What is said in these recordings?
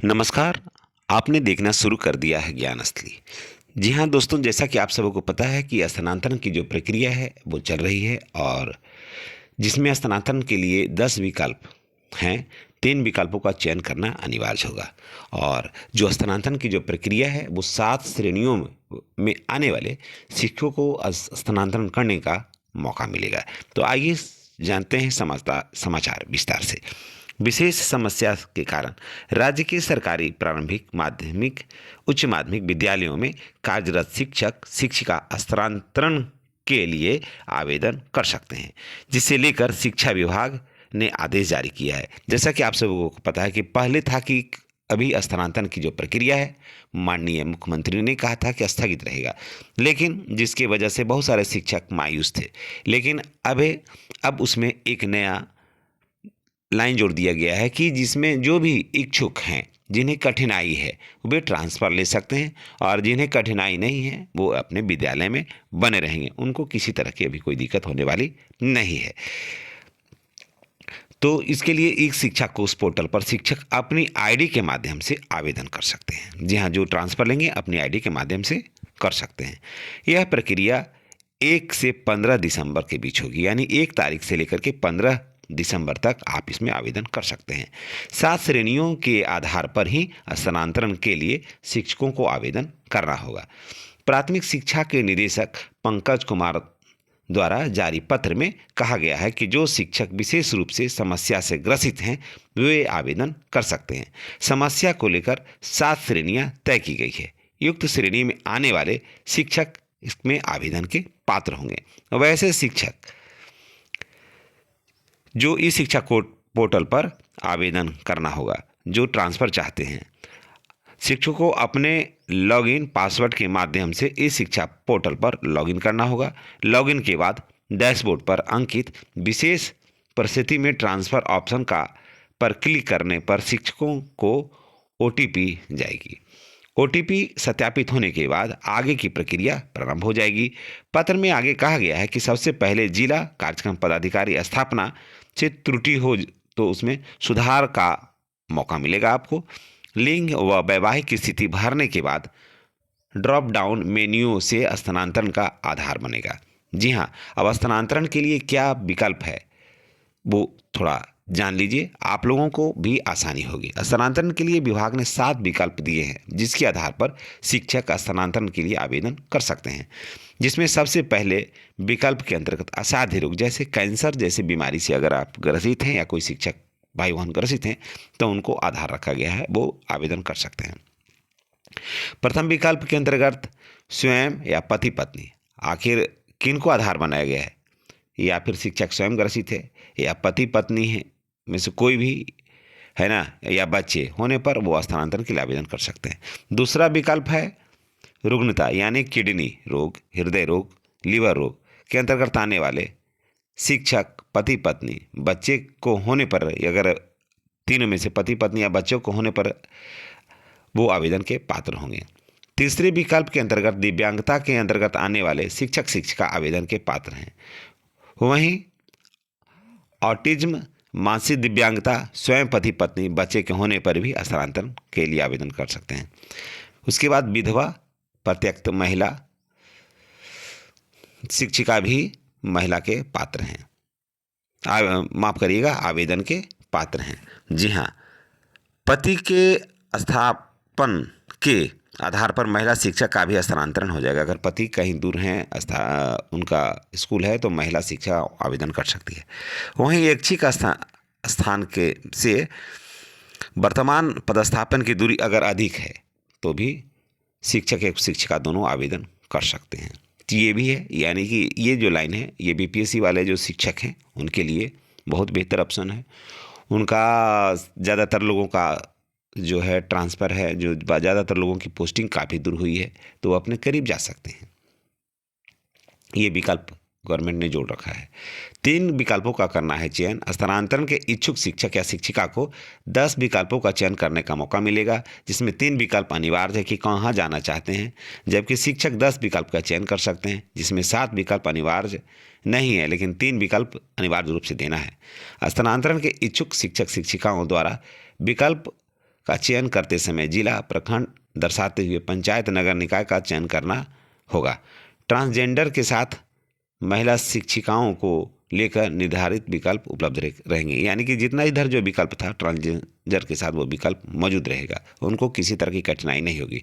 नमस्कार। आपने देखना शुरू कर दिया है ज्ञान असली। जी हाँ दोस्तों, जैसा कि आप सबों को पता है कि स्थानांतरण की जो प्रक्रिया है वो चल रही है और जिसमें स्थानांतरण के लिए 10 विकल्प हैं। 3 विकल्पों का चयन करना अनिवार्य होगा और जो स्थानांतरण की जो प्रक्रिया है वो 7 श्रेणियों में आने वाले शिक्षकों को स्थानांतरण करने का मौका मिलेगा। तो आइए जानते हैं समाचार विस्तार से। विशेष समस्या के कारण राज्य के सरकारी प्रारंभिक माध्यमिक उच्च माध्यमिक विद्यालयों में कार्यरत शिक्षक शिक्षिका स्थानांतरण के लिए आवेदन कर सकते हैं, जिसे लेकर शिक्षा विभाग ने आदेश जारी किया है। जैसा कि आप सबको पता है कि पहले था कि अभी स्थानांतरण की जो प्रक्रिया है माननीय मुख्यमंत्री ने कहा था कि स्थगित रहेगा, लेकिन जिसकी वजह से बहुत सारे शिक्षक मायूस थे। लेकिन अब उसमें एक नया लाइन जोड़ दिया गया है कि जिसमें जो भी इच्छुक हैं जिन्हें कठिनाई है वे ट्रांसफ़र ले सकते हैं और जिन्हें कठिनाई नहीं है वो अपने विद्यालय में बने रहेंगे, उनको किसी तरह की अभी कोई दिक्कत होने वाली नहीं है। तो इसके लिए एक शिक्षा कोष पोर्टल पर शिक्षक अपनी आईडी के माध्यम से आवेदन कर सकते हैं। जी हाँ, जो ट्रांसफ़र लेंगे अपनी आईडी के माध्यम से कर सकते हैं। यह प्रक्रिया 1 से 15 दिसंबर के बीच होगी, यानी 1 तारीख से लेकर के 15 दिसंबर तक आप इसमें आवेदन कर सकते हैं। 7 श्रेणियों के आधार पर ही स्थानांतरण के लिए शिक्षकों को आवेदन करना होगा। प्राथमिक शिक्षा के निदेशक पंकज कुमार द्वारा जारी पत्र में कहा गया है कि जो शिक्षक विशेष रूप से समस्या से ग्रसित हैं वे आवेदन कर सकते हैं। समस्या को लेकर 7 श्रेणियां तय की गई है। युक्त श्रेणी में आने वाले शिक्षक इसमें आवेदन के पात्र होंगे। वैसे शिक्षक जो ई शिक्षा पोर्टल पर आवेदन करना होगा, जो ट्रांसफ़र चाहते हैं, शिक्षकों को अपने लॉगिन पासवर्ड के माध्यम से ई शिक्षा पोर्टल पर लॉगिन करना होगा। लॉगिन के बाद डैशबोर्ड पर अंकित विशेष परिस्थिति में ट्रांसफ़र ऑप्शन पर क्लिक करने पर शिक्षकों को OTP जाएगी। OTP सत्यापित होने के बाद आगे की प्रक्रिया प्रारंभ हो जाएगी। पत्र में आगे कहा गया है कि सबसे पहले जिला कार्यक्रम पदाधिकारी स्थापना से त्रुटि हो तो उसमें सुधार का मौका मिलेगा आपको। लिंग व वैवाहिक स्थिति भरने के बाद ड्रॉप डाउन मेन्यू से स्थानांतरण का आधार बनेगा। जी हाँ, अब स्थानांतरण के लिए क्या विकल्प है वो थोड़ा जान लीजिए, आप लोगों को भी आसानी होगी। स्थानांतरण के लिए विभाग ने 7 विकल्प दिए हैं, जिसके आधार पर शिक्षक स्थानांतरण के लिए आवेदन कर सकते हैं। जिसमें सबसे पहले विकल्प के अंतर्गत असाध्य रोग जैसे कैंसर जैसे बीमारी से अगर आप ग्रसित हैं या कोई शिक्षक भाई बहन ग्रसित हैं तो उनको आधार रखा गया है, वो आवेदन कर सकते हैं। प्रथम विकल्प के अंतर्गत स्वयं या पति पत्नी, आखिर किन को आधार बनाया गया है? या फिर शिक्षक स्वयं ग्रसित है या पति पत्नी है में से कोई भी है ना, या बच्चे होने पर वो स्थानांतरण के लिए आवेदन कर सकते हैं। दूसरा विकल्प है रुग्णता, यानी किडनी रोग, हृदय रोग, लीवर रोग के अंतर्गत आने वाले शिक्षक पति पत्नी बच्चे को होने पर, अगर तीनों में से पति पत्नी या बच्चों को होने पर वो आवेदन के पात्र होंगे। तीसरे विकल्प के अंतर्गत दिव्यांगता के अंतर्गत आने वाले शिक्षक शिक्षिका आवेदन के पात्र हैं। वहीं ऑटिज्म, मानसिक दिव्यांगता, स्वयं पति पत्नी बच्चे के होने पर भी स्थानांतरण के लिए आवेदन कर सकते हैं। उसके बाद विधवा, प्रत्यक्त महिला शिक्षिका भी महिला के पात्र हैं, माफ करिएगा, आवेदन के पात्र हैं। जी हाँ, पति के स्थापन के आधार पर महिला शिक्षक का भी स्थानांतरण हो जाएगा। अगर पति कहीं दूर हैं, उनका स्कूल है, तो महिला शिक्षा आवेदन कर सकती है। वहीं ऐच्छिक स्थान के से वर्तमान पदस्थापन की दूरी अगर अधिक है तो भी शिक्षक एक शिक्षिका दोनों आवेदन कर सकते हैं। तो ये भी है, यानी कि ये जो लाइन है ये BPSC वाले जो शिक्षक हैं उनके लिए बहुत बेहतर ऑप्शन है। उनका ज़्यादातर लोगों का जो है ट्रांसफ़र है, जो ज़्यादातर लोगों की पोस्टिंग काफ़ी दूर हुई है, तो वो अपने करीब जा सकते हैं। ये विकल्प गवर्नमेंट ने जोड़ रखा है। 3 विकल्पों का करना है चयन। स्थानांतरण के इच्छुक शिक्षक या शिक्षिका को 10 विकल्पों का चयन करने का मौका मिलेगा, जिसमें 3 विकल्प अनिवार्य है कि कहाँ जाना चाहते हैं, जबकि शिक्षक 10 विकल्प का चयन कर सकते हैं, जिसमें 7 विकल्प अनिवार्य नहीं है, लेकिन 3 विकल्प अनिवार्य रूप से देना है। स्थानांतरण के इच्छुक शिक्षक शिक्षिकाओं द्वारा विकल्प का चयन करते समय जिला प्रखंड दर्शाते हुए पंचायत नगर निकाय का चयन करना होगा। ट्रांसजेंडर के साथ महिला शिक्षिकाओं को लेकर निर्धारित विकल्प उपलब्ध रहेंगे, यानी कि जितना इधर जो विकल्प था ट्रांसजेंडर के साथ वो विकल्प मौजूद रहेगा, उनको किसी तरह की कठिनाई नहीं होगी।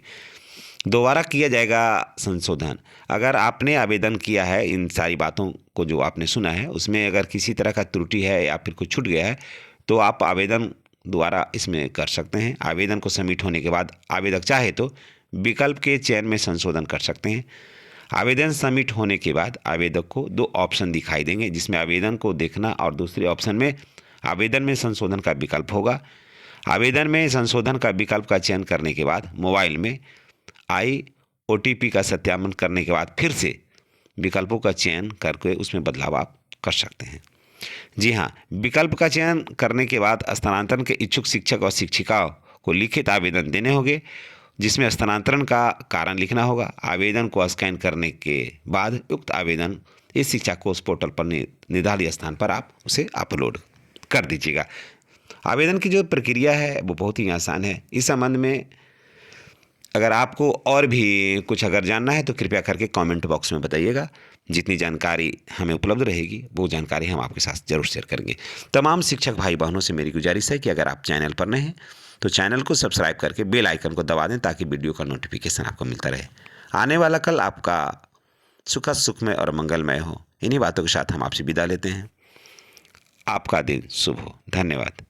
दोबारा किया जाएगा संशोधन। अगर आपने आवेदन किया है, इन सारी बातों को जो आपने सुना है उसमें अगर किसी तरह का त्रुटि है या फिर कुछ छूट गया है तो आप आवेदन दोबारा इसमें कर सकते हैं। आवेदन को सबमिट होने के बाद आवेदक चाहे तो विकल्प के चयन में संशोधन कर सकते हैं। आवेदन सबमिट होने के बाद आवेदक को 2 ऑप्शन दिखाई देंगे, जिसमें आवेदन को देखना और दूसरे ऑप्शन में आवेदन में संशोधन का विकल्प होगा। आवेदन में संशोधन का विकल्प का चयन करने के बाद मोबाइल में आई OTP का सत्यापन करने के बाद फिर से विकल्पों का चयन करके उसमें बदलाव आप कर सकते हैं। जी हाँ, विकल्प का चयन करने के बाद स्थानांतरण के इच्छुक शिक्षक और शिक्षिकाओं को लिखित आवेदन देने होंगे, जिसमें स्थानांतरण का कारण लिखना होगा। आवेदन को स्कैन करने के बाद उक्त आवेदन इस शिक्षा कोर्स पोर्टल पर निर्धारित स्थान पर आप उसे अपलोड कर दीजिएगा। आवेदन की जो प्रक्रिया है वो बहुत ही आसान है। इस संबंध में अगर आपको और भी कुछ अगर जानना है तो कृपया करके कमेंट बॉक्स में बताइएगा। जितनी जानकारी हमें उपलब्ध रहेगी वो जानकारी हम आपके साथ जरूर शेयर करेंगे। तमाम शिक्षक भाई बहनों से मेरी गुजारिश है कि अगर आप चैनल पर नए हैं तो चैनल को सब्सक्राइब करके बेल आइकन को दबा दें ताकि वीडियो का नोटिफिकेशन आपको मिलता रहे। आने वाला कल आपका सुखद सुखमय और मंगलमय हो। इन्हीं बातों के साथ हम आपसे विदा लेते हैं। आपका दिन शुभ हो। धन्यवाद।